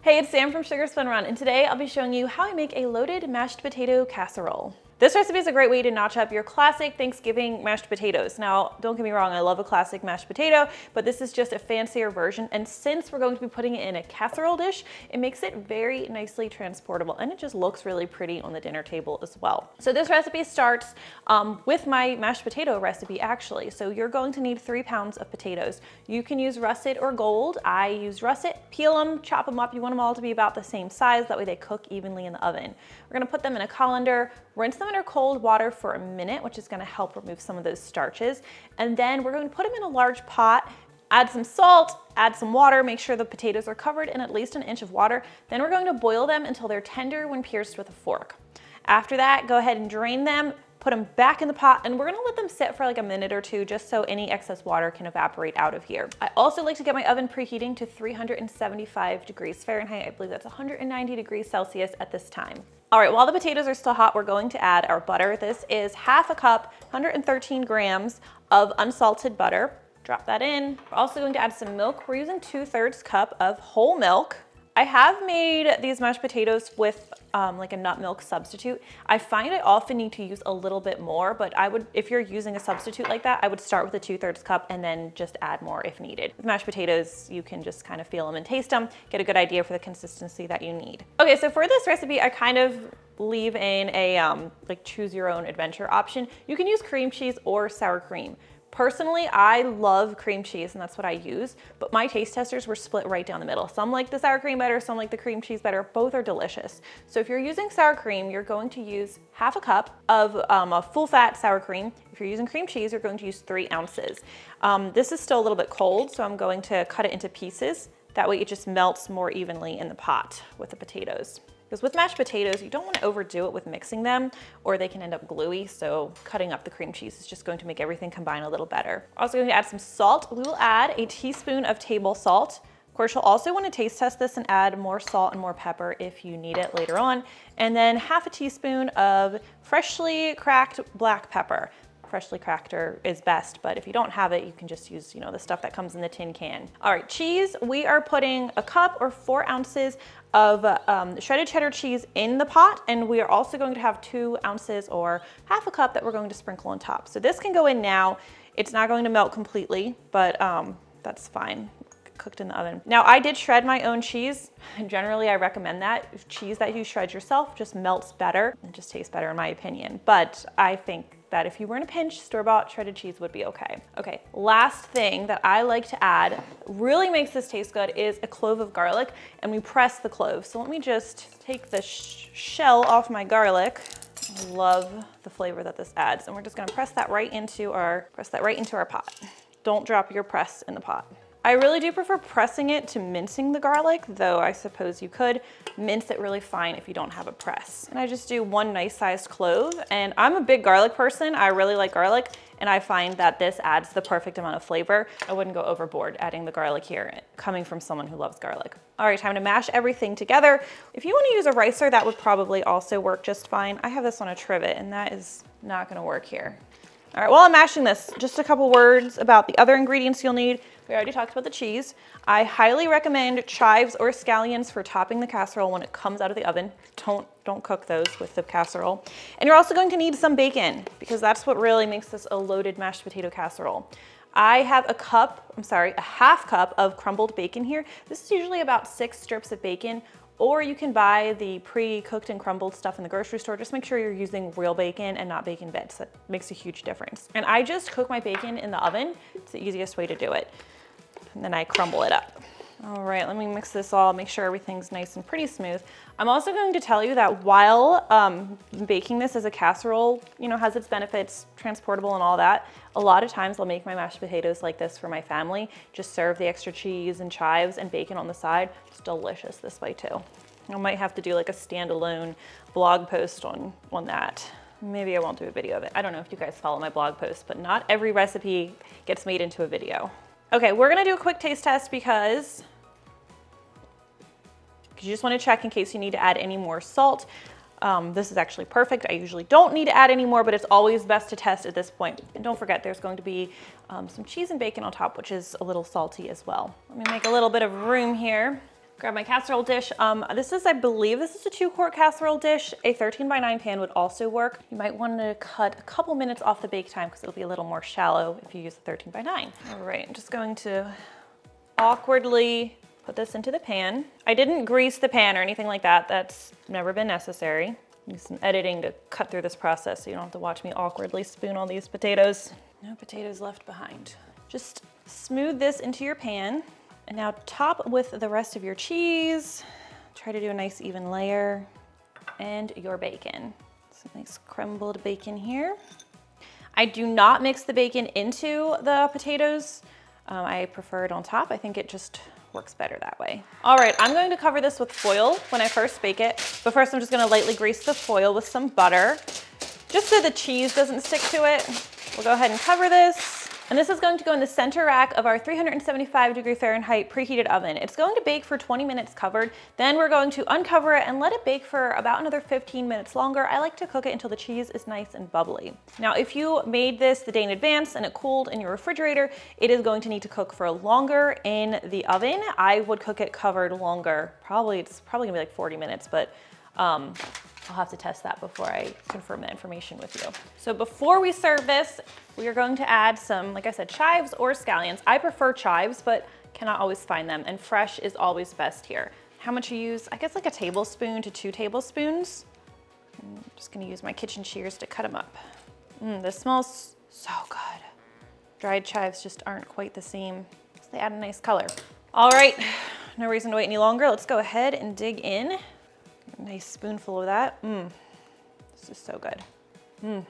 Hey, it's Sam from Spun, and today I'll be showing you how I make a loaded mashed potato casserole. This recipe is a great way to notch up your classic Thanksgiving mashed potatoes. Now, don't get me wrong, I love a classic mashed potato, but this is just a fancier version. And since we're going to be putting it in a casserole dish, it makes it very nicely transportable and it just looks really pretty on the dinner table as well. So this recipe starts with my mashed potato recipe actually. So you're going to need 3 pounds of potatoes. You can use russet or gold. I use russet, peel them, chop them up. You want them all to be about the same size. That way they cook evenly in the oven. We're gonna put them in a colander, rinse them under cold water for a minute, which is gonna help remove some of those starches. And then we're going to put them in a large pot, add some salt, add some water, make sure the potatoes are covered in at least 1 inch of water. Then we're going to boil them until they're tender when pierced with a fork. After that, go ahead and drain them, put them back in the pot, and we're gonna let them sit for like a minute or two just so any excess water can evaporate out of here. I also like to get my oven preheating to 375 degrees Fahrenheit. I believe that's 190 degrees Celsius at this time. All right, while the potatoes are still hot, we're going to add our butter. This is 1/2 cup, 113 grams of unsalted butter. Drop that in. We're also going to add some milk. We're using 2/3 cup of whole milk. I have made these mashed potatoes with like a nut milk substitute. I find I often need to use a little bit more, but I would, if you're using a substitute like that, I would start with a 2/3 cup and then just add more if needed. With mashed potatoes, you can just kind of feel them and taste them, get a good idea for the consistency that you need. Okay, so for this recipe, I kind of leave in a like choose your own adventure option. You can use cream cheese or sour cream. Personally, I love cream cheese and that's what I use, but my taste testers were split right down the middle. Some like the sour cream better, some like the cream cheese better. Both are delicious. So if you're using sour cream, you're going to use 1/2 cup of a full fat sour cream. If you're using cream cheese, you're going to use 3 ounces. This is still a little bit cold, so I'm going to cut it into pieces. That way it just melts more evenly in the pot with the potatoes. Because with mashed potatoes, you don't want to overdo it with mixing them or they can end up gluey. So cutting up the cream cheese is just going to make everything combine a little better. We're also going to add some salt. We will add a teaspoon of table salt. Of course, you'll also want to taste test this and add more salt and more pepper if you need it later on. And then 1/2 teaspoon of freshly cracked black pepper. Freshly cracked is best, but if you don't have it, you can just use, the stuff that comes in the tin can. All right, cheese, we are putting 1 cup or 4 ounces of shredded cheddar cheese in the pot, and we are also going to have 2 ounces or 1/2 cup that we're going to sprinkle on top. So this can go in now. It's not going to melt completely, but that's fine. Cooked in the oven. Now I did shred my own cheese, and generally I recommend that. Cheese that you shred yourself just melts better and just tastes better in my opinion. But I think that if you were in a pinch, store-bought shredded cheese would be okay. Okay, last thing that I like to add, really makes this taste good, is a clove of garlic, and we press the clove. So let me just take the shell off my garlic. I love the flavor that this adds, and we're just gonna press that right into our pot. Don't drop your press in the pot. I really do prefer pressing it to mincing the garlic, though I suppose you could mince it really fine if you don't have a press. And I just do 1 nice sized clove, and I'm a big garlic person. I really like garlic, and I find that this adds the perfect amount of flavor. I wouldn't go overboard adding the garlic here, coming from someone who loves garlic. All right, time to mash everything together. If you want to use a ricer, that would probably also work just fine. I have this on a trivet, and that is not gonna work here. All right, while I'm mashing this, just a couple words about the other ingredients you'll need. We already talked about the cheese. I highly recommend chives or scallions for topping the casserole when it comes out of the oven. Don't cook those with the casserole. And you're also going to need some bacon because that's what really makes this a loaded mashed potato casserole. I have a 1/2 cup of crumbled bacon here. This is usually about 6 strips of bacon, or you can buy the pre-cooked and crumbled stuff in the grocery store. Just make sure you're using real bacon and not bacon bits. That makes a huge difference. And I just cook my bacon in the oven. It's the easiest way to do it. And then I crumble it up. All right, let me mix this all, make sure everything's nice and pretty smooth. I'm also going to tell you that while baking this as a casserole, has its benefits, transportable and all that, a lot of times I'll make my mashed potatoes like this for my family, just serve the extra cheese and chives and bacon on the side. It's delicious this way too. I might have to do like a standalone blog post on that. Maybe I won't do a video of it. I don't know if you guys follow my blog posts, but not every recipe gets made into a video. Okay, we're gonna do a quick taste test because you just wanna check in case you need to add any more salt. This is actually perfect. I usually don't need to add any more, but it's always best to test at this point. And don't forget, there's going to be some cheese and bacon on top, which is a little salty as well. Let me make a little bit of room here. Grab my casserole dish. I believe this is a 2-quart casserole dish. A 13x9 pan would also work. You might want to cut a couple minutes off the bake time because it'll be a little more shallow if you use the 13x9. All right, I'm just going to awkwardly put this into the pan. I didn't grease the pan or anything like that. That's never been necessary. Use some editing to cut through this process so you don't have to watch me awkwardly spoon all these potatoes. No potatoes left behind. Just smooth this into your pan. And now top with the rest of your cheese. Try to do a nice even layer. And your bacon. Some nice crumbled bacon here. I do not mix the bacon into the potatoes. I prefer it on top. I think it just works better that way. All right, I'm going to cover this with foil when I first bake it. But first I'm just gonna lightly grease the foil with some butter, just so the cheese doesn't stick to it. We'll go ahead and cover this. And this is going to go in the center rack of our 375° Fahrenheit preheated oven. It's going to bake for 20 minutes covered. Then we're going to uncover it and let it bake for about another 15 minutes longer. I like to cook it until the cheese is nice and bubbly. Now, if you made this the day in advance and it cooled in your refrigerator, it is going to need to cook for longer in the oven. I would cook it covered longer. It's probably gonna be like 40 minutes, but I'll have to test that before I confirm that information with you. So before we serve this, we are going to add some, like I said, chives or scallions. I prefer chives, but cannot always find them, and fresh is always best here. How much you use? I guess like a tablespoon to 2 tablespoons. I'm just gonna use my kitchen shears to cut them up. This smells so good. Dried chives just aren't quite the same, so they add a nice color. All right, no reason to wait any longer. Let's go ahead and dig in. A nice spoonful of that. This is so good.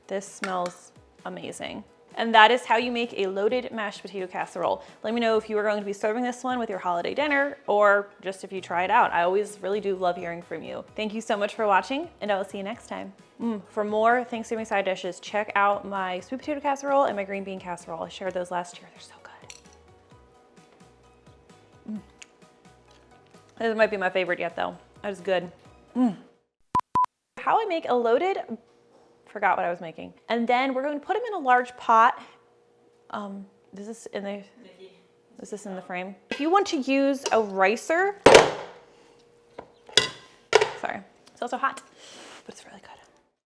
This smells amazing. And that is how you make a loaded mashed potato casserole. Let me know if you are going to be serving this one with your holiday dinner or just if you try it out. I always really do love hearing from you. Thank you so much for watching, and I will see you next time. For more Thanksgiving side dishes, check out my sweet potato casserole and my green bean casserole. I shared those last year. They're so good. This might be my favorite yet though. That is good. How I make a loaded, forgot what I was making. And then we're going to put them in a large pot. Is this in the frame? If you want to use a ricer, sorry, it's also hot, but it's really